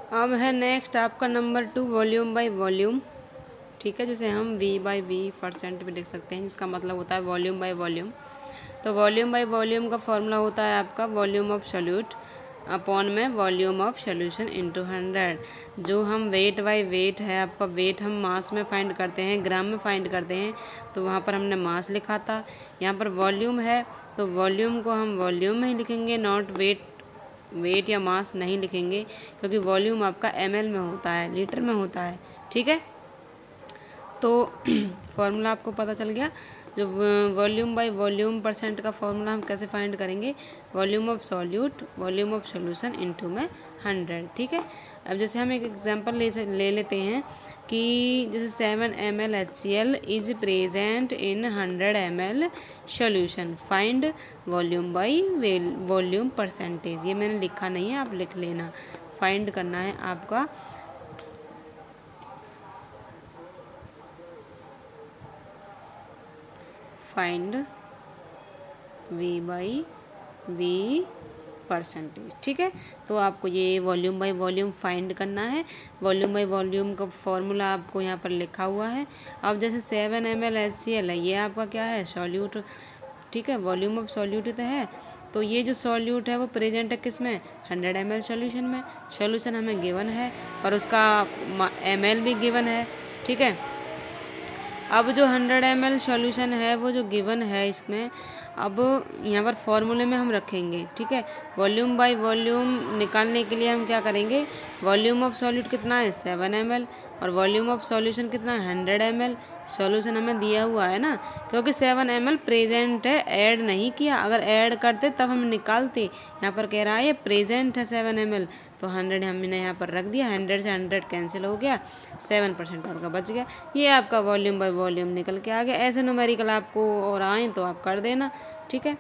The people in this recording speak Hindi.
अब है नेक्स्ट आपका नंबर 2 वॉल्यूम बाय वॉल्यूम। ठीक है, जिसे हम V/V% भी लिख सकते हैं, जिसका मतलब होता है वॉल्यूम बाय वॉल्यूम। तो वॉल्यूम बाय वॉल्यूम का फॉर्मूला होता है आपका वॉल्यूम ऑफ सॉल्यूट अपॉन में वॉल्यूम ऑफ सॉल्यूशन इनटू 100। जो हम वेट बाय वेट है, आपका वेट हम मास में फाइंड करते हैं, ग्राम में फाइंड करते हैं, तो वहाँ पर हमने मास लिखा था। यहाँ पर वॉल्यूम है तो वॉल्यूम को हम वॉल्यूम में ही लिखेंगे, नॉट वेट या मास नहीं लिखेंगे, क्योंकि वॉल्यूम आपका ml में होता है, लीटर में होता है। ठीक है, तो फॉर्मूला आपको पता चल गया। जो वॉल्यूम बाय वॉल्यूम परसेंट का फॉर्मूला हम कैसे फाइंड करेंगे, volume of solute volume of solution into में 100। ठीक है, अब जैसे हम एक एग्जांपल ले लेते हैं कि जैसे 7 ml HCl is present in 100 ml solution, find volume by volume percentage. ये मैंने लिखा नहीं है, आप लिख लेना। फाइंड करना है आपका फाइंड V/V%। ठीक है, तो आपको ये वॉल्यूम बाय वॉल्यूम फाइंड करना है। वॉल्यूम बाय वॉल्यूम का फॉर्मूला आपको यहाँ पर लिखा हुआ है। अब जैसे 7 ml HCl है, ये आपका क्या है, सॉल्यूट। ठीक है, वॉल्यूम ऑफ सॉल्यूट तो है, तो ये जो सॉल्यूट है वो प्रेजेंट है किस में, 100 ml सॉल्यूशन में। सॉल्यूशन हमें गिवन है और उसका ml भी गिवन है। ठीक है, अब जो 100 ml सॉल्यूशन है वो जो गिवन है इसमें, अब यहाँ पर फॉर्मूले में हम रखेंगे। ठीक है, वॉल्यूम बाय वॉल्यूम निकालने के लिए हम क्या करेंगे, वॉल्यूम ऑफ सॉल्यूट कितना है 7 ml और वॉल्यूम ऑफ सॉल्यूशन कितना है 100 ml। सॉल्यूशन हमें दिया हुआ है ना, क्योंकि 7 ml प्रेजेंट है, ऐड नहीं किया, अगर ऐड करते तब हम निकालते। यहाँ पर कह रहा है ये प्रेजेंट है 7 ml, तो 100 हमने यहाँ पर रख दिया, 100 से 100 कैंसिल हो गया, 7% आपका बच गया। ये आपका वॉल्यूम बाय वॉल्यूम निकल के आ गया। ऐसे न्यूमेरिकल आपको और आए तो आप कर देना। ठीक है।